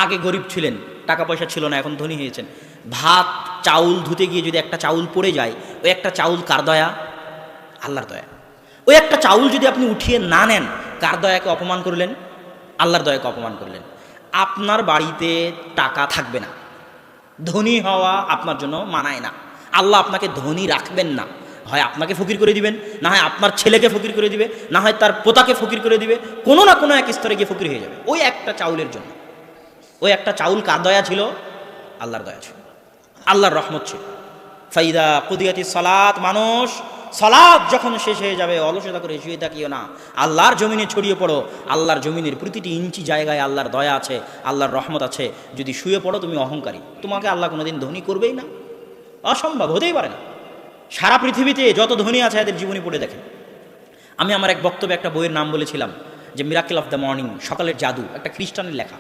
আগে গরিব ছিলেন, টাকা পয়সা ছিল না, এখন ধনী হয়েছেন। ভাত চাউল ধুতে গিয়ে যদি একটা চাউল পড়ে যায়, ওই একটা চাউল কার দয়া? আল্লাহর দয়া। ওই একটা চাউল যদি আপনি উঠিয়ে না নেন, কার দয়াকে অপমান করলেন? আল্লাহর দয়াকে অপমান করলেন। আপনার বাড়িতে টাকা থাকবে না, ধনী হওয়া আপনার জন্য মানায় না। আল্লাহ আপনাকে ধনী রাখবেন না, হয় আপনাকে ফকির করে দিবেন, না হয় আপনার ছেলেকে ফকির করে দিবে, না হয় তার পোতাকে ফকির করে দিবে, কোনো না কোনো এক স্তরে গিয়ে ফকির হয়ে যাবে ওই একটা চাউলের জন্য। ওই একটা চাউল কার দয়া ছিল? আল্লাহর দয়া ছিল, আল্লাহর রহমত ছিল। ফাইদা কুদিয়াতি সালাত, মানুষ সালাত যখন শেষ হয়ে যাবে অলসতা করে শুয়ে থাকিও না, আল্লাহর জমিনে ছড়িয়ে পড়ো। আল্লাহর জমিনের প্রতিটি ইঞ্চি জায়গায় আল্লাহর দয়া আছে, আল্লাহর রহমত আছে। যদি শুয়ে পড়ো তুমি অহংকারী, তোমাকে আল্লাহ কোনোদিন ধনী করবেই না, অসম্ভব, হতেই পারে না। সারা পৃথিবীতে যত ধনী আছে এদের জীবনী পড়ে দেখেন। আমি আমার এক বক্তব্যে একটা বইয়ের নাম বলেছিলাম যে মিরাকেল অফ দ্য মর্নিং, সকালের জাদু, একটা খ্রিস্টানের লেখা।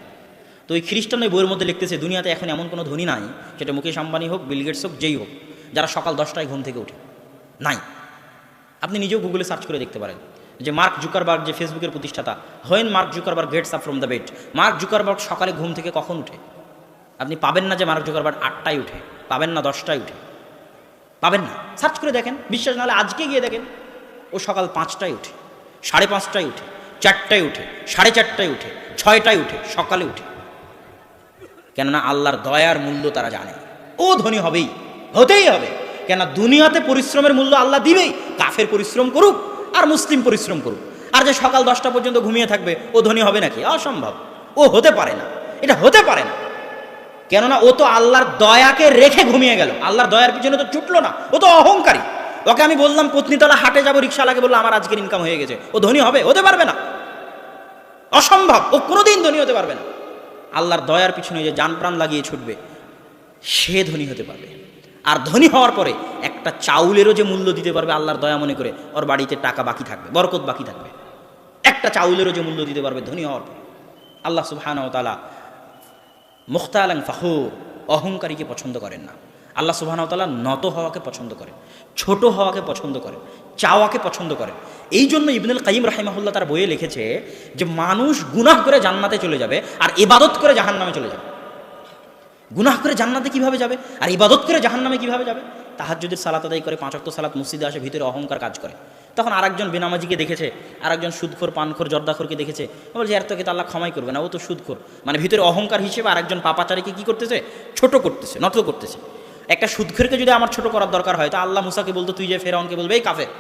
তো ওই খ্রিস্টান ওই বইয়ের মধ্যে লিখতেছে দুনিয়াতে এখন এমন কোনো ধনী নাই, সেটা মুকেশ আম্বানি হোক, বিল গেটস হোক, যেই হোক, যারা সকাল 10টায় ঘুম থেকে ওঠে, নাই। আপনি নিজেও গুগলে সার্চ করে দেখতে পারেন যে মার্ক জুকারবার্গ, যে ফেসবুকের প্রতিষ্ঠাতা, when mark Zuckerberg gets up from the bed, mark Zuckerberg সকালে ঘুম থেকে কখন উঠে? আপনি পাবেন না যে মার্ক জুকারবার্গ 8টায় উঠে, পাবেন না 10টায় উঠে, পাবেন না। সার্চ করে দেখেন, বিশ্বাস না হলে আজকে গিয়ে দেখেন। ও সকাল 5টায় উঠে, 5:30টায় উঠে, 4টায় উঠে, 4:30টায় উঠে, 6টায় উঠে, সকালে উঠে। কেননা আল্লাহর দয়ার মূল্য তারা জানে, ও ধনী হবেই, হতেই হবে। কেন দুনিয়াতে পরিশ্রমের মূল্য আল্লাহ দিবেই, কাফের পরিশ্রম করুক আর মুসলিম পরিশ্রম করুক। আর যে সকাল 10টা পর্যন্ত ঘুমিয়ে থাকবে ও ধনী হবে নাকি? অসম্ভব, ও হতে পারে না, এটা হতে পারে না। কেননা ও তো আল্লাহর দয়াকে রেখে ঘুমিয়ে গেল, আল্লাহর দয়ার পিছনে তো ছুটলো না, ও তো অহংকারী। ওকে আমি বললাম পত্নীতলা হাটে যাবো, রিক্সাওয়ালাকে বললো আমার আজকের ইনকাম হয়ে গেছে, ও ধনী হবে? হতে পারবে না, অসম্ভব, ও কোনোদিন ধনী হতে পারবে না। আল্লাহর দয়ার পিছনে যে জান প্রাণ লাগিয়ে ছুটবে সে ধনী হতে পারবে। আর ধনী হওয়ার পরে একটা চাউলেরও যে মূল্য দিতে পারবে আল্লাহর দয়া মনে করে, ওর বাড়িতে টাকা বাকি থাকবে, বরকত বাকি থাকবে। একটা চাউলেরও যে মূল্য দিতে পারবে ধনী হওয়ার পরে। আল্লাহ সুবহানাহু ওয়া তাআলা মুখতালান ফাখুর, অহংকারীকে পছন্দ করেন না। আল্লাহ সুবহানাহু ওয়া তাআলা নত হওয়াকে পছন্দ করেন, ছোট হওয়াকে পছন্দ করেন, চাওয়াকে পছন্দ করেন। এই জন্য ইবনুল কাইয়িম রাহিমাহুল্লাহ তার বইয়ে লিখেছে যে মানুষ গুনাহ করে জান্নাতে চলে যাবে আর ইবাদত করে জাহান্নামে চলে যাবে। গুনাহ করে জান্নাতে কিভাবে যাবে আর ইবাদত করে জাহান্নামে কিভাবে যাবে? তাহাজ্জুদের সালাত আদায় করে, 5 ওয়াক্ত সালাত মসজিদে আসে, ভিতরে অহংকার কাজ করে। তখন আরেকজন বেনামাজিকে দেখেছে, আরেকজন সুদখোর, পানখোর, জর্দাখোরকে দেখেছে, বলছে এর তোকে তো আল্লাহ ক্ষমাই করবে না, ও তো সুদখোর। মানে ভিতরে অহংকার হিসেবে আরেকজন পাপাচারীকে কি করতেছে? ছোট করতেছে, নত করতেছে। একটা সুদখোরকে যদি আমার ছোট করার দরকার হয়, তা আল্লাহ মুসাকে বলতো তুই যে ফেরাউনকে বলবে এই কাফের।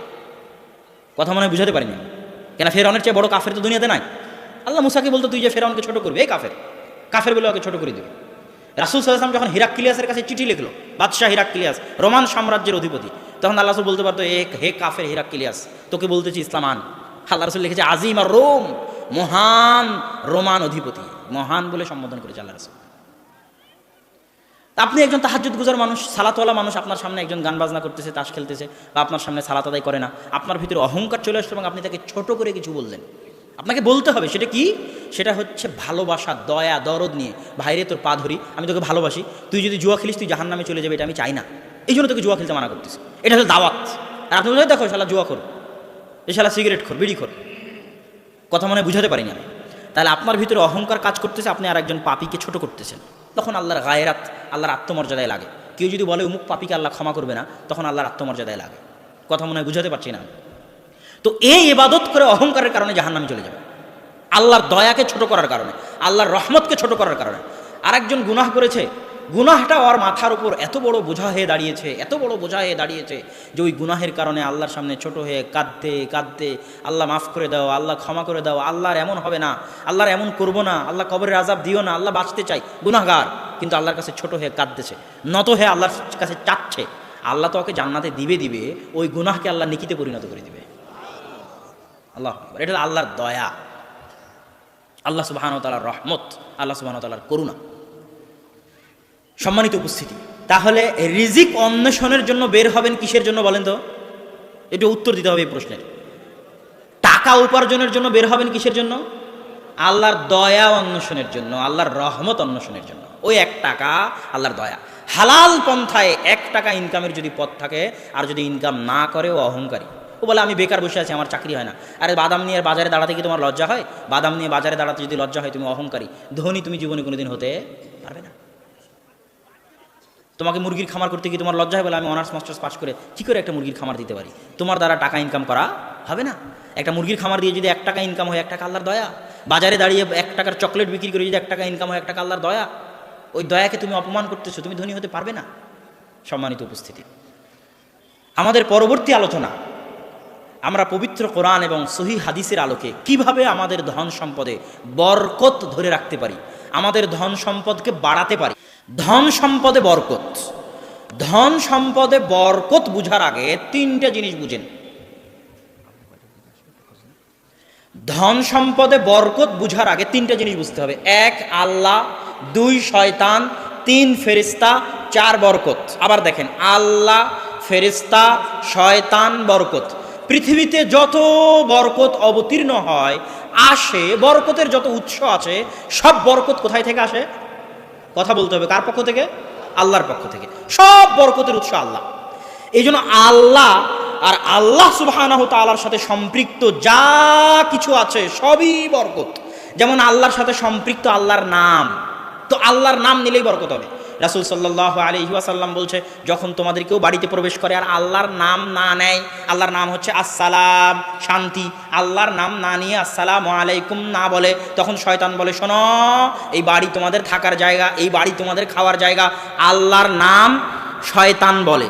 কথা মনে হয় বুঝাতে পারিনি, কেন ফেরাউনের চেয়ে বড় কাফের তো দুনিয়াতে নাই। আল্লাহ মুসাকে বলতো তুই যে ফেরাউনকে ছোট করবে এই কাফের, কাফের বলে ওকে ছোট করে দিবে। রাসূল সাল্লাল্লাহু আলাইহি ওয়াসাল্লাম যখন হিরাক্লিয়াসের কাছে চিঠি লিখলো, বাদশাহ হিরাক্লিয়াস, রোমান সাম্রাজ্যের অধিপতি, তখন আল্লাহ রাসূল বলতে পারতো হে কাফের হিরাক্লিয়াস, তোকে বলতেছি ইসলাম আন। আল্লাহ রাসূল লিখেছে আজিম আর রোম, মহান রোমান অধিপতি, মহান বলে সম্বোধন করেছে আল্লাহ রাসূল। আপনি একজন তাহাজ্জুদ গুজার মানুষ, সালাতওয়ালা মানুষ, আপনার সামনে একজন গান বাজনা করতেছে, তাস খেলতেছে, বা আপনার সামনে সালাত আদায় করে না, আপনার ভিতরে অহংকার চলে আসলো এবং আপনি তাকে ছোট করে কিছু বললেন। আপনাকে বলতে হবে সেটা কি? সেটা হচ্ছে ভালোবাসা, দয়া, দরদ নিয়ে, ভাইরে তোর পা ধরি, আমি তোকে ভালোবাসি, তুই যদি জুয়া খেলিস তুই জাহান্নামে চলে যাবে, এটা আমি চাই না, এই জন্য তোকে জুয়া খেলতে মানা করতেছি। এটা হলো দাওয়াত। আর আপনি বলে দেখো শালা জুয়া খোর, এই শালা সিগারেট খোর, বিড়ি খোর। কথা মনে বুঝাতে পারিনি আমি। তাহলে আপনার ভিতরে অহংকার কাজ করতেছে, আপনি আর একজন পাপীকে ছোট করতেছেন। তখন আল্লাহর গায়রাত, আল্লাহর আত্মমর্যাদায় লাগে। কেউ যদি বলে অমুক পাপীকে আল্লাহ ক্ষমা করবে না, তখন আল্লাহর আত্মমর্যাদায় লাগে। কথা মনে বুঝাতে পারছি না। তো এই ইবাদত করে অহংকারের কারণে জাহান্নামে চলে যাবে, আল্লাহর দয়াকে ছোট করার কারণে, আল্লাহর রহমতকে ছোট করার কারণে। আরেকজন গুনাহ করেছে, গুনাহটা ওর মাথার উপর এত বড় বোঝা হয়ে দাঁড়িয়েছে, এত বড় বোঝা হয়ে দাঁড়িয়েছে যে ওই গুনাহের কারণে আল্লাহর সামনে ছোট হয়ে কাঁদতে কাঁদতে, আল্লাহ মাফ করে দাও, আল্লাহ ক্ষমা করে দাও, আল্লাহর এমন হবে না, আল্লাহর এমন করবো না, আল্লাহ কবরের আযাব দিও না, আল্লাহ বাঁচতে চাই, গুনাহগার, কিন্তু আল্লাহর কাছে ছোট হয়ে কাঁদতেছে, নত হয়ে আল্লাহর কাছে চাচ্ছে। আল্লাহ তো ওকে জান্নাতে দিবে দিবে, ওই গুনাহকে আল্লাহ নেকিতে পরিণত করে দিবে। আল্লাহ, এটা হলো আল্লাহর দয়া, আল্লাহ সুবহানাহু ওয়া তাআলার রহমত, আল্লাহ সুবহানাহু ওয়া তাআলার করুণা। সম্মানিত উপস্থিতি, তাহলে রিজিক অন্বেষণের জন্য বের হবেন কিসের জন্য বলেন তো? একটু উত্তর দিতে হবে এই প্রশ্নের। টাকা উপার্জনের জন্য বের হবেন কিসের জন্য? আল্লাহর দয়া অন্বেষণের জন্য, আল্লাহর রহমত অন্বেষণের জন্য। ওই 1 টাকা আল্লাহর দয়া, হালাল পন্থায় 1 টাকা ইনকামের যদি পথ থাকে, আর যদি ইনকাম না করে ও অহংকারী, ও বলে আমি বেকার বসে আছি, আমার চাকরি হয় না। আরে বাদাম নিয়ে বাজারে দাঁড়াতে কি তোমার লজ্জা হয়? বাদাম নিয়ে বাজারে দাঁড়াতে যদি লজ্জা হয়, তুমি অহংকারী, ধনী তুমি জীবনে কোনোদিন হতে পারবে না। তোমাকে মুরগির খামার করতে কি তোমার লজ্জা হয়? বলে আমি অনার্স মাস্টার্স পাস করে কী করে একটা মুরগির খামার দিতে পারি? তোমার দ্বারা টাকা ইনকাম করা হবে না। একটা মুরগির খামার দিয়ে যদি 1 টাকা ইনকাম হয়, 1 টাকা আল্লাহর দয়া। বাজারে দাঁড়িয়ে 1 টাকার চকলেট বিক্রি করে যদি 1 টাকা ইনকাম হয়, 1 টাকা আল্লাহর দয়া। ওই দয়াকে তুমি অপমান করতেছো, তুমি ধনী হতে পারবে না। সম্মানিত উপস্থিতি, আমাদের পরবর্তী আলোচনা আমরা পবিত্র কোরআন এবং সহিহ হাদিসের আলোকে কিভাবে আমাদের ধন সম্পদে বরকত ধরে রাখতে পারি, আমাদের ধন সম্পদকে বাড়াতে পারি। ধন সম্পদে বরকত, ধন সম্পদে বরকত বুঝার আগে 3টে জিনিস বুঝেন। ধন সম্পদে বরকত বুঝার আগে 3টে জিনিস বুঝতে হবে। 1 আল্লাহ, 2 শয়তান, 3 ফেরেশতা, 4 বরকত। আবার দেখেন, আল্লাহ, ফেরেশতা, শয়তান, বরকত। পৃথিবীতে যত বরকত অবতীর্ণ হয় আসে, বরকতের যত উৎস আছে, সব বরকত কোথায় থেকে আসে? কথা বলতে হবে, কার পক্ষ থেকে? আল্লাহর পক্ষ থেকে। সব বরকতের উৎস আল্লাহ। এই জন্য আল্লাহ আর আল্লাহ সুবহানাহু তাআলার সাথে সম্পৃক্ত যা কিছু আছে সবই বরকত। যেমন আল্লাহর সাথে সম্পৃক্ত আল্লাহর নাম, তো আল্লাহর নাম নিলেই বরকত হবে। রাসূল সাল্লাল্লাহু আলাইহি ওয়াসাল্লাম বলছে, যখন তোমাদের কেউ বাড়িতে প্রবেশ করে আর আল্লাহর নাম না নেয়, আল্লাহর নাম হচ্ছে আসসালাম, শান্তি, আল্লাহর নাম না নিয়ে আসসালামু আলাইকুম না বলে, তখন শয়তান বলে, শোনো, এই বাড়ি তোমাদের থাকার জায়গা, এই বাড়ি তোমাদের খাওয়ার জায়গা। আল্লাহর নাম শয়তান বলে।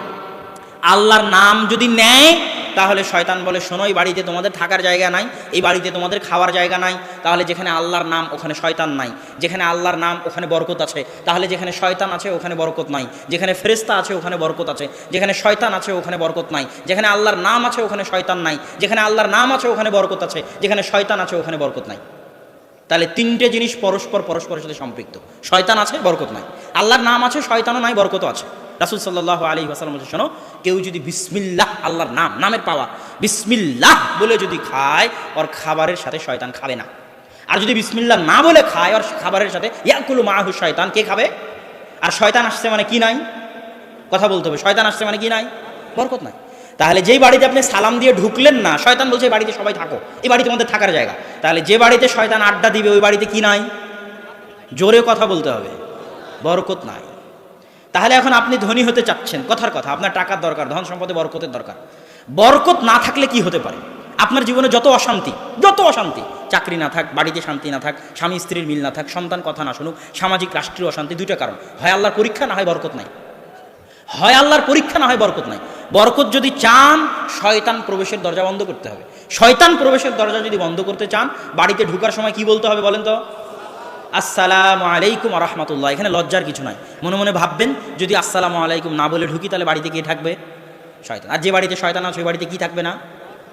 আল্লাহর নাম যদি নেয় তাহলে শয়তান বলে, শোনো, এই বাড়িতে তোমাদের থাকার জায়গা নাই, এই বাড়িতে তোমাদের খাওয়ার জায়গা নাই। তাহলে যেখানে আল্লাহর নাম ওখানে শয়তান নাই, যেখানে আল্লাহর নাম ওখানে বরকত আছে। তাহলে যেখানে শয়তান আছে ওখানে বরকত নাই, যেখানে ফেরেশতা আছে ওখানে বরকত আছে, যেখানে শয়তান আছে ওখানে বরকত নাই, যেখানে আল্লাহর নাম আছে ওখানে শয়তান নাই, যেখানে আল্লাহর নাম আছে ওখানে বরকত আছে, যেখানে শয়তান আছে ওখানে বরকত নাই। তাহলে 3টে জিনিস পরস্পরের সাথে সম্পৃক্ত। শয়তান আছে, বরকত নাই। আল্লাহর নাম আছে, শয়তানও নাই, বরকতও আছে। রাসূল সাল্লাল্লাহু আলাইহি ওয়াসাল্লাম বলছেন, শোনো, কেউ যদি বিসমিল্লাহ, আল্লাহর নাম, নামের পাওয়া, বিসমিল্লাহ বলে যদি খায়, ওর খাবারের সাথে শয়তান খাবে না। আর যদি বিসমিল্লাহ না বলে খায়, ওর খাবারের সাথে ইয়াকুলু মাহু শয়তান, কে খাবে? আর শয়তান আসছে মানে কি নাই? কথা বলতে হবে, শয়তান আসছে মানে কি নাই? বরকত নাই। তাহলে যেই বাড়িতে আপনি সালাম দিয়ে ঢুকলেন না, শয়তান বলছে এই বাড়িতে সবাই থাকো, এই বাড়ি তোমাদের থাকার জায়গা। তাহলে যে বাড়িতে শয়তান আড্ডা দিবে ওই বাড়িতে কি নাই? জোরে কথা বলতে হবে, বরকত নাই। তাহলে এখন আপনি ধনী হতে চাচ্ছেন, কথার কথা, আপনার টাকার দরকার, ধন সম্পদে বরকতের দরকার। বরকত না থাকলে কি হতে পারে? আপনার জীবনে যত অশান্তি, চাকরি না থাক, বাড়িতে শান্তি না থাক, স্বামী স্ত্রীর মিল না থাক, সন্তান কথা না শুনুক, সামাজিক রাষ্ট্রীয় অশান্তি, 2টা কারণ। হয় আল্লাহর পরীক্ষা, না হয় বরকত নাই। হয় আল্লাহর পরীক্ষা, না হয় বরকত নাই। বরকত যদি চান, শয়তান প্রবেশের দরজা বন্ধ করতে হবে। শয়তান প্রবেশের দরজা যদি বন্ধ করতে চান, বাড়িতে ঢুকার সময় কি বলতে হবে বলেন তো? আসসালামু আলাইকুম ওয়া রাহমাতুল্লাহ। এখানে লজ্জার কিছু নাই। মনে মনে ভাববেন, যদি আসসালামু আলাইকুম না বলে ঢুকি তাহলে বাড়িতে কে থাকবে? শয়তান। আর যে বাড়িতে শয়তান আছে ওই বাড়িতে কি থাকবে না?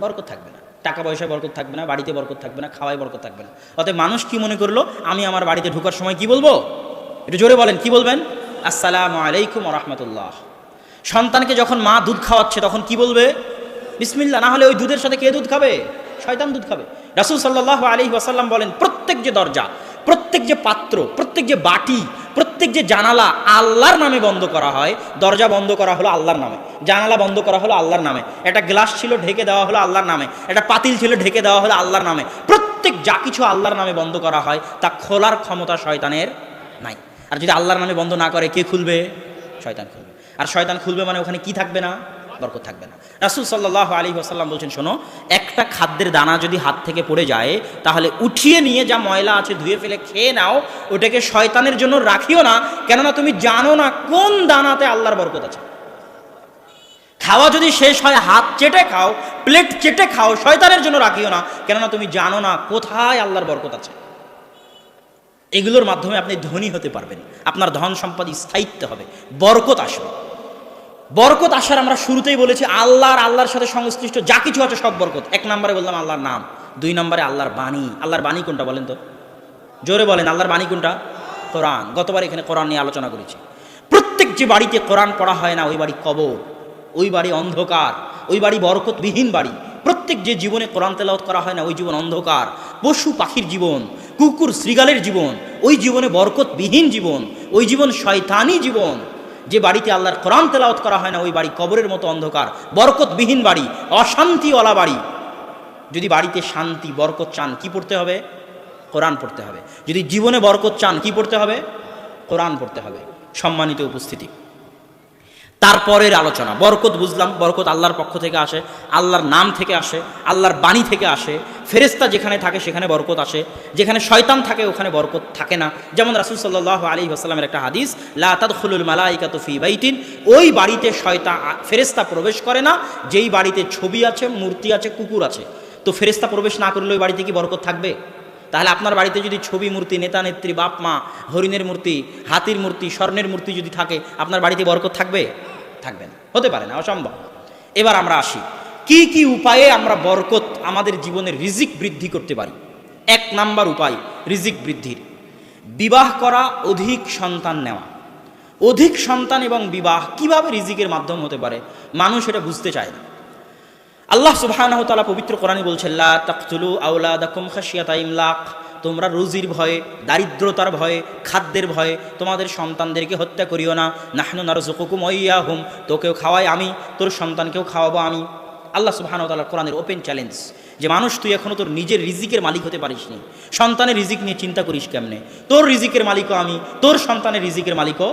বরকত থাকবে না। টাকা পয়সায় বরকত থাকবে না, বাড়িতে বরকত থাকবে না, খাওয়ায় বরকত থাকবে না। অতএব মানুষ কি মনে করলো, আমি আমার বাড়িতে ঢোকার সময় কি বলবো? একটু জোরে বলেন, কি বলবেন? আসসালামু আলাইকুম ওয়া রাহমাতুল্লাহ। সন্তানকে যখন মা দুধ খাওয়াচ্ছে তখন কি বলবে? বিসমিল্লাহ। না হলে ওই দুধের সাথে কে দুধ খাবে? শয়তান দুধ খাবে। রাসূল সাল্লাল্লাহু আলাইহি ওয়াসাল্লাম বলেন, প্রত্যেক যে দরজা, প্রত্যেক যে পাত্র, প্রত্যেক যে বাটি, প্রত্যেক যে জানালা আল্লাহর নামে বন্ধ করা হয়। দরজা বন্ধ করা হলো আল্লাহর নামে, জানালা বন্ধ করা হলো আল্লাহর নামে, একটা গ্লাস ছিল ঢেকে দেওয়া হলো আল্লাহর নামে, একটা পাতিল ছিল ঢেকে দেওয়া হলো আল্লাহর নামে। প্রত্যেক যা কিছু আল্লাহর নামে বন্ধ করা হয় তা খোলার ক্ষমতা শয়তানের নাই। আর যদি আল্লাহর নামে বন্ধ না করে, কে খুলবে? শয়তান খুলবে। আর শয়তান খুলবে মানে ওখানে কি থাকবে না? বরকত থাকবে না। রাসূল সাল্লাল্লাহু আলাইহি ওয়াসাল্লাম বলছেন, শোনো, একটা খাদ্যের দানা যদি হাত থেকে পড়ে যায়, তাহলে উঠিয়ে নিয়ে যা ময়লা আছে ধুয়ে ফেলে খেয়ে নাও, ওটাকে শয়তানের জন্য রাখিও না, কেননা তুমি জানো না কোন দানাতে আল্লাহর বরকত আছে। খাওয়া যদি শেষ হয়, হাত চেটে খাও, প্লেট চেটে খাও, শয়তানের জন্য রাখিও না, কেননা তুমি জানো না কোথায় আল্লাহর বরকত আছে। এগুলোর মাধ্যমে আপনি ধনী হতে পারবেন, আপনার ধন সম্পদ স্থায়িত্ব হবে, বরকত আসবে। বরকত আসার আমরা শুরুতেই বলেছি, আল্লাহর সাথে সংশ্লিষ্ট যা কিছু আছে সব বরকত। 1 নম্বরে বললাম আল্লাহর নাম, 2 নম্বরে আল্লাহর বাণী। আল্লাহর বাণী কোনটা বলেন তো? জোরে বলেন, আল্লাহর বাণী কোনটা? কোরআন। গতবার এখানে কোরআন নিয়ে আলোচনা করেছি। প্রত্যেক যে বাড়িতে কোরআন পড়া হয় না, ওই বাড়ি কবর, ওই বাড়ি অন্ধকার, ওই বাড়ি বরকতবিহীন বাড়ি। প্রত্যেক যে জীবনে কোরআন তেলাওয়াত করা হয় না, ওই জীবন অন্ধকার, পশু পাখির জীবন, কুকুর শ্রীগালের জীবন, ওই জীবনে বরকতবিহীন জীবন, ওই জীবন শয়তানি জীবন। যে বাড়িতে আল্লাহর কোরআন তেলাওয়াত করা হয় না ওই বাড়ি কবরের মতো অন্ধকার, বরকতবিহীন বাড়ি, অশান্তিওয়ালা বাড়ি। যদি বাড়িতে শান্তি বরকত চান কি পড়তে হবে? কোরআন পড়তে হবে। যদি জীবনে বরকত চান কি পড়তে হবে? কোরআন পড়তে হবে। সম্মানিত উপস্থিতি, তারপরের আলোচনা। বরকত বুঝলাম, বরকত আল্লাহর পক্ষ থেকে আসে, আল্লাহর নাম থেকে আসে, আল্লাহর বাণী থেকে আসে। ফেরেশতা যেখানে থাকে সেখানে বরকত আসে, যেখানে শয়তান থাকে ওখানে বরকত থাকে না। যেমন রাসূল সাল্লাল্লাহু আলাইহি ওয়াসাল্লামের একটা হাদিস, লা তাদখুলুল মালাইকাতু ফি বাইতিন, ওই বাড়িতে ফেরেশতা প্রবেশ করে না যেই বাড়িতে ছবি আছে, মূর্তি আছে, কুকুর আছে। তো ফেরেশতা প্রবেশ না করলে ওই বাড়িতে কি বরকত থাকবে? তাহলে আপনার বাড়িতে যদি ছবি, মূর্তি, নেতা নেত্রী, বাপ মা, হরিণের মূর্তি, হাতির মূর্তি, স্বর্ণের মূর্তি যদি থাকে আপনার বাড়িতে বরকত থাকবে? থাকবে না, হতে পারে না, অসম্ভব। এবার আমরা আসি কি কি উপায়ে আমরা বরকত আমাদের জীবনের রিজিক বৃদ্ধি করতে পারি। 1 নাম্বার উপায় রিজিক বৃদ্ধির, বিবাহ করা, অধিক সন্তান নেওয়া। অধিক সন্তান এবং বিবাহ কিভাবে রিজিকের মাধ্যম হতে পারে মানুষ এটা বুঝতে চায় না। আল্লাহ সুবহানাহু ওয়া তাআলা পবিত্র কোরআনে বলছেন, লা তাকতুলু আওলাদাকুম খাশিয়াতা ইমলাক, তোমরা রুজির ভয়ে, দারিদ্রতার ভয়ে, খাদ্যের ভয়ে তোমাদের সন্তানদেরকে হত্যা করিও না। নাহনু নারযুকুকুম ওয়া ইয়াহুম, তোকেও খাওয়াই আমি, তোর সন্তানকেও খাওয়াবো আমি। আল্লাহ সুবহানাহু ওয়া তাআলার কোরআনের ওপেন চ্যালেঞ্জ যে মানুষ তুই এখনো তোর নিজের রিজিকের মালিক হতে পারিসনি, সন্তানের রিজিক নিয়ে চিন্তা করিস কেমনে? তোর রিজিকের মালিকও আমি, তোর সন্তানের রিজিকের মালিকও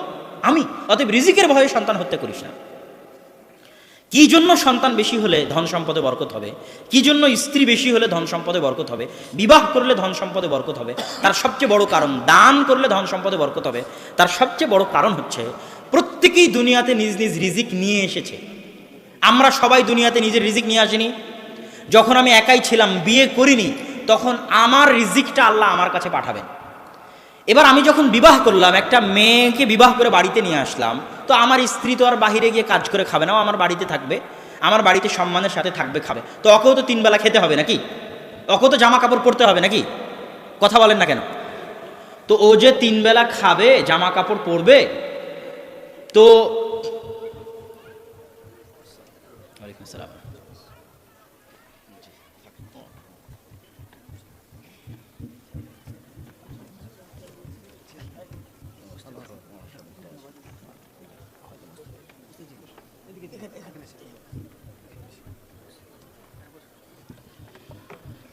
আমি, অতএব রিজিকের ভয়ে সন্তান হত্যা করিস না। কি জন্য সন্তান বেশি হলে ধন সম্পদে বরকত হবে? কি জন্য স্ত্রী বেশি হলে ধন সম্পদে বরকত হবে? বিবাহ করলে ধন সম্পদে বরকত হবে? তার সবচেয়ে বড় কারণ, দান করলে ধন সম্পদে বরকত হবে, তার সবচেয়ে বড় কারণ হচ্ছে প্রত্যেকেই দুনিয়াতে নিজ নিজ রিজিক নিয়ে এসেছে। আমরা সবাই দুনিয়াতে নিজের রিজিক নিয়ে আসিনি। যখন আমি একাই ছিলাম, বিয়ে করিনি, তখন আমার রিজিকটা আল্লাহ আমার কাছে পাঠাবেন। এবার আমি যখন বিবাহ করলাম, একটা মেয়েকে বিবাহ করে বাড়িতে নিয়ে আসলাম, তো আমার স্ত্রী তো আর বাহিরে গিয়ে কাজ করে খাবে না, ও আমার বাড়িতে থাকবে, আমার বাড়িতে সম্মানের সাথে থাকবে, খাবে। তো ওকেও তো 3 বেলা খেতে হবে নাকি? ওকেও তো জামা কাপড় পরতে হবে নাকি? কথা বলেন না কেন? তো ও যে 3 বেলা খাবে, জামা কাপড় পরবে, তো ওয়ালাইকুম আসসালাম,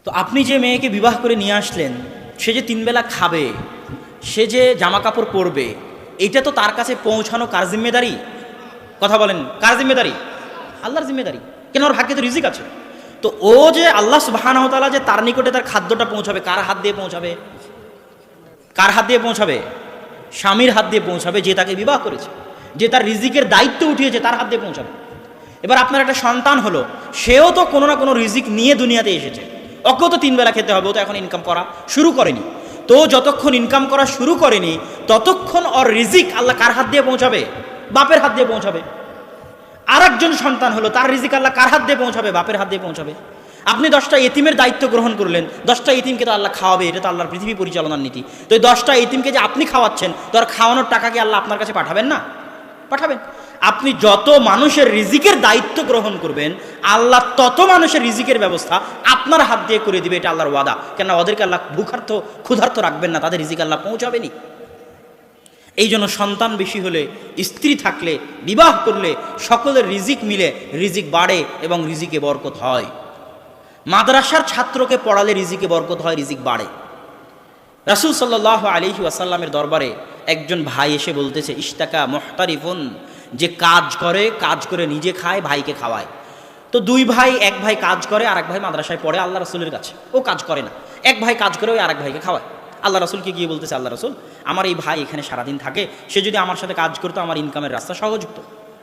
তো আপনি যে মেয়েকে বিবাহ করে নিয়ে আসলেন, সে যে 3 বেলা খাবে, সে যে জামা কাপড় পরবে, এটা তো তার কাছে পৌঁছানো কার জিম্মেদারি? কথা বলেন, কার জিম্মেদারি? আল্লাহর জিম্মেদারি। কেন? ওর ভাগ্যে তো রিজিক আছে। তো ও যে আল্লাহ সুবহানাহু ওয়া তাআলা যে তার নিকটে তার খাদ্যটা পৌঁছাবে, কার হাত দিয়ে পৌঁছাবে? কার হাত দিয়ে পৌঁছাবে? স্বামীর হাত দিয়ে পৌঁছাবে, যে তাকে বিবাহ করেছে, যে তার রিজিকের দায়িত্ব উঠিয়েছে, তার হাত দিয়ে পৌঁছাবে। এবার আপনার একটা সন্তান হলো, সেও তো কোনো না কোনো রিজিক নিয়ে দুনিয়াতে এসেছে, ওকেও তো 3 বেলা খেতে হবে, ও তো এখন ইনকাম করা শুরু করেনি। তো যতক্ষণ ইনকাম করা শুরু করেনি ততক্ষণ ওর রিজিক আল্লাহ কার হাত দিয়ে পৌঁছাবে? বাপের হাত দিয়ে পৌঁছাবে। আর একজন সন্তান হলো, তার রিজিক আল্লাহ কার হাত দিয়ে পৌঁছাবে? বাপের হাত দিয়ে পৌঁছাবে। আপনি 10টা এতিমের দায়িত্ব গ্রহণ করলেন, 10টা এতিমকে তো আল্লাহ খাওয়াবে, এটা তো আল্লাহর পৃথিবী পরিচালনার নীতি। তো এই 10টা এতিমকে যে আপনি খাওয়াচ্ছেন, তো আর খাওয়ানোর টাকা কি আল্লাহ আপনার কাছে পাঠাবেন না? পাঠাবেন। আপনি যত মানুষের রিজিকের দায়িত্ব গ্রহণ করবেন, আল্লাহ তত মানুষের রিজিকের ব্যবস্থা আপনার হাত দিয়ে করে দিবে, এটা আল্লাহর ওয়াদা। কেন? ওদেরকে আল্লাহ ভুখার্থ ক্ষুধার্ত রাখবেন না, তাদের রিজিক আল্লাহ পৌঁছাবেনি। এই জন্য সন্তান বেশি হলে, স্ত্রী থাকলে, বিবাহ করলে সকলের রিজিক মিলে রিজিক বাড়ে এবং রিজিকে বরকত হয়। মাদ্রাসার ছাত্রকে পড়ালে রিজিকে বরকত হয়, রিজিক বাড়ে। রাসূল সাল্লাল্লাহু আলাইহি ওয়াসাল্লামের দরবারে একজন ভাই এসে বলতেছে, ইশতাকা মুহতারিফুন, যে কাজ করে নিজে খায়, ভাইকে খাওয়ায়। তো 2 ভাই, এক ভাই কাজ করে আর এক ভাই মাদ্রাসায় পড়ে আল্লাহ রাসূলের কাছে, ও কাজ করে না। এক ভাই কাজ করে, ওই আরেক ভাইকে খাওয়ায়। আল্লাহ রাসূলকে গিয়ে বলতেছে, আল্লাহ রাসূল, আমার এই ভাই এখানে সারাদিন থাকে, সে যদি আমার সাথে কাজ করতো আমার ইনকামের রাস্তা সহজ হতো,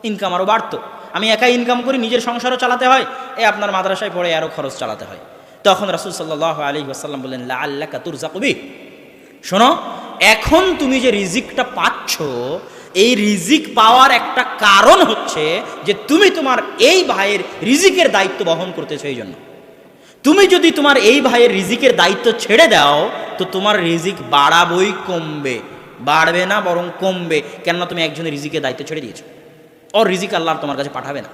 ইনকাম আরও বাড়তো। আমি একাই ইনকাম করি, নিজের সংসারও চালাতে হয়, আপনার মাদ্রাসায় পড়ে আরও খরচ চালাতে হয়। তখন রাসূল সাল্লাল্লাহু আলাইহি ওয়াসাল্লাম বললেন, লাআল্লাকা তুরযাকু বিহি, শোনো, এখন তুমি যে রিজিকটা পাচ্ছ, এই রিজিক পাওয়ার একটা কারণ হচ্ছে যে তুমি তোমার এই ভাইয়ের রিজিকের দায়িত্ব বহন করতেছো। এই জন্য তুমি যদি তোমার এই ভাইয়ের রিজিকের দায়িত্ব ছেড়ে দাও, তো তোমার রিজিক বাড়াবই, কমবে, বাড়বে না বরং কমবে। কেননা তুমি একজনের রিজিকের দায়িত্ব ছেড়ে দিয়েছো, ওর রিজিক আল্লাহ তোমার কাছে পাঠাবে না।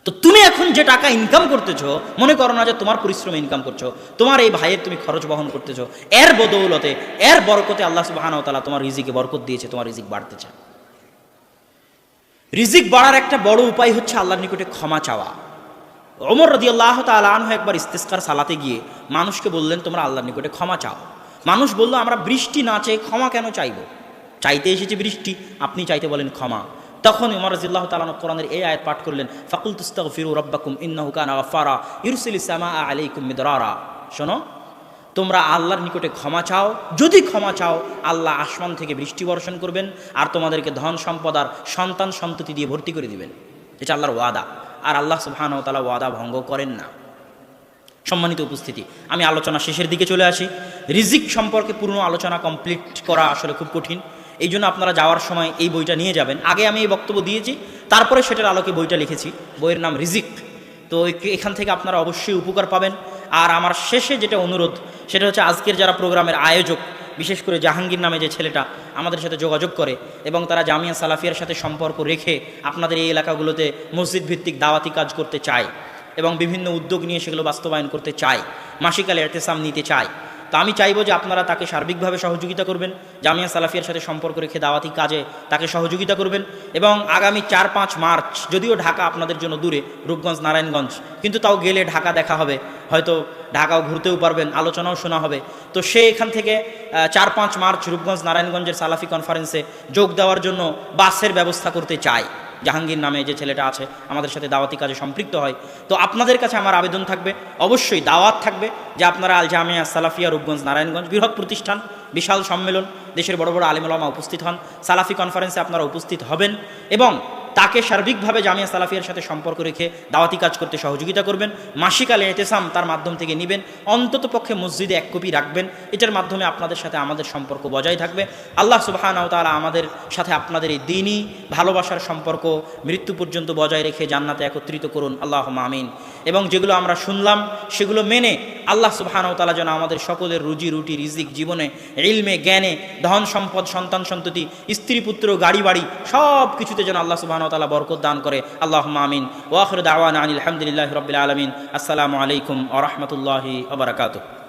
তো তুমি এখন যে টাকা ইনকাম করতেছো, মনে করো না যে তোমার পরিশ্রমে ইনকাম করছো, তোমার এই ভাইয়ের তুমি খরচ বহন করতেছো, এর বদৌলতে, এর বরকতে আল্লাহ সুবহানাহু ওয়া তাআলা তোমার রিজিকে বরকত দিয়েছে, তোমার রিজিক বাড়তে চায়। রিজিক বাড়ার একটা বড় উপায় হচ্ছে আল্লাহর নিকটে ক্ষমা চাওয়া। ওমর রাদিয়াল্লাহু তাআলা আনহু একবার ইস্তিসকার সালাতে গিয়ে মানুষকে বললেন, তোমরা আল্লাহর নিকটে ক্ষমা চাও। মানুষ বলল, আমরা বৃষ্টি না চেয়ে ক্ষমা কেন চাইব? চাইতে এসেছি বৃষ্টি, আপনি চাইতে বলেন ক্ষমা। তখন ওমর রাদিয়াল্লাহু তাআলা কোরআনের এই আয়াত পাঠ করলেন, ফাকুলতু আস্তাগফিরু রাব্বাকুম ইন্নাহু কানা গাফফারা ইউরসিলিস সামাআ আলাইকুম মিদরারা। শোনো, তোমরা আল্লাহর নিকটে ক্ষমা চাও, যদি ক্ষমা চাও আল্লাহ আসমান থেকে বৃষ্টি বর্ষণ করবেন আর তোমাদেরকে ধন সম্পদ আর সন্তান সন্ততি দিয়ে ভর্তি করে দিবেন। এটা আল্লাহর ওয়াদা, আর আল্লাহ সুবহানাহু ওয়া তাআলা ওয়াদা ভঙ্গ করেন না। সম্মানিত উপস্থিতি, আমি আলোচনা শেষের দিকে চলে আসি। রিজিক সম্পর্কে পূর্ণ আলোচনা কমপ্লিট করা আসলে খুব কঠিন, এই জন্য আপনারা যাওয়ার সময় এই বইটা নিয়ে যাবেন। আগে আমি এই বক্তব্য দিয়েছি, তারপরে সেটার আলোকে বইটা লিখেছি। বইয়ের নাম রিজিক। তো এখান থেকে আপনারা অবশ্যই উপকার পাবেন। আর আমার শেষে যেটা অনুরোধ, সেটা হচ্ছে আজকের যারা প্রোগ্রামের আয়োজক, বিশেষ করে জাহাঙ্গীর নামে যে ছেলেটা আমাদের সাথে যোগাযোগ করে এবং তারা জামিয়া সালাফিয়ার সাথে সম্পর্ক রেখে আপনাদের এই এলাকাগুলোতে মসজিদ ভিত্তিক দাওয়াতি কাজ করতে চায় এবং বিভিন্ন উদ্যোগ নিয়ে সেগুলো বাস্তবায়ন করতে চায়, মাসিকালে ইরতেসাম নিতে চায়, তো আমি চাইবো যে আপনারা তাকে সার্বিকভাবে সহযোগিতা করবেন, জামিয়া সালাফিয়ার সাথে সম্পর্ক রেখে দাওয়াতি কাজে তাকে সহযোগিতা করবেন। এবং আগামী 4-5 মার্চ, যদিও ঢাকা আপনাদের জন্য দূরে, রূপগঞ্জ নারায়ণগঞ্জ, কিন্তু তাও গেলে ঢাকা দেখা হবে, হয়তো ঢাকাও ঘুরতেও পারবেন, আলোচনাও শোনা হবে। তো সে এখান থেকে 4-5 মার্চ রূপগঞ্জ নারায়ণগঞ্জের সালাফি কনফারেন্সে যোগ দেওয়ার জন্য বাসের ব্যবস্থা করতে চায়। জাহাঙ্গীর নামে যে ছেলেটা আছে আমাদের সাথে দাওয়াতি কাজে সম্পৃক্ত হয়। তো আপনাদের কাছে আমার আবেদন থাকবে, অবশ্যই দাওয়াত থাকবে যে আপনারা আল জামিয়া সালাফিয়া রূপগঞ্জ নারায়ণগঞ্জ, বৃহৎ প্রতিষ্ঠান, বিশাল সম্মেলন, দেশের বড় বড় আলেম ওলামা উপস্থিত হন, সালাফি কনফারেন্সে আপনারা উপস্থিত হবেন এবং তাকে সার্বিকভাবে জামিয়া সালাফিয়ার সাথে সম্পর্ক রেখে দাওয়াতি কাজ করতে সহযোগিতা করবেন। মাসিকাল ইরতেসাম তার মাধ্যম থেকে নেবেন, অন্তত পক্ষে মসজিদে 1 কপি রাখবেন। এটার মাধ্যমে আপনাদের সাথে আমাদের সম্পর্ক বজায় থাকবে। আল্লাহ সুবহানাহু ওয়া তাআলা আমাদের সাথে আপনাদের এই দ্বীনি ভালোবাসার সম্পর্ক মৃত্যু পর্যন্ত বজায় রেখে জান্নাতে একত্রিত করুন, আল্লাহুম্মা আমিন। এবং যেগুলো আমরা শুনলাম সেগুলো মেনে আল্লাহ সুবহানাহু ওয়া তাআলা যেন আমাদের সকলের রুজি রুটি, রিজিক, জীবনে, ইলমে, জ্ঞানে, ধন সম্পদ, সন্তান সন্ততি, স্ত্রী পুত্র, গাড়ি বাড়ি সব কিছুতে যেন আল্লাহ সুবহানাহু ওয়া তাআলা বরকত দান করে, আল্লাহুম্মা আমিন। ওয়া আখিরু দাওয়ানা আনিল হামদুলিল্লাহি রাব্বিল আলামিন। আসসালামু আলাইকুম ওয়া রাহমাতুল্লাহি ওয়া বারাকাতুহু।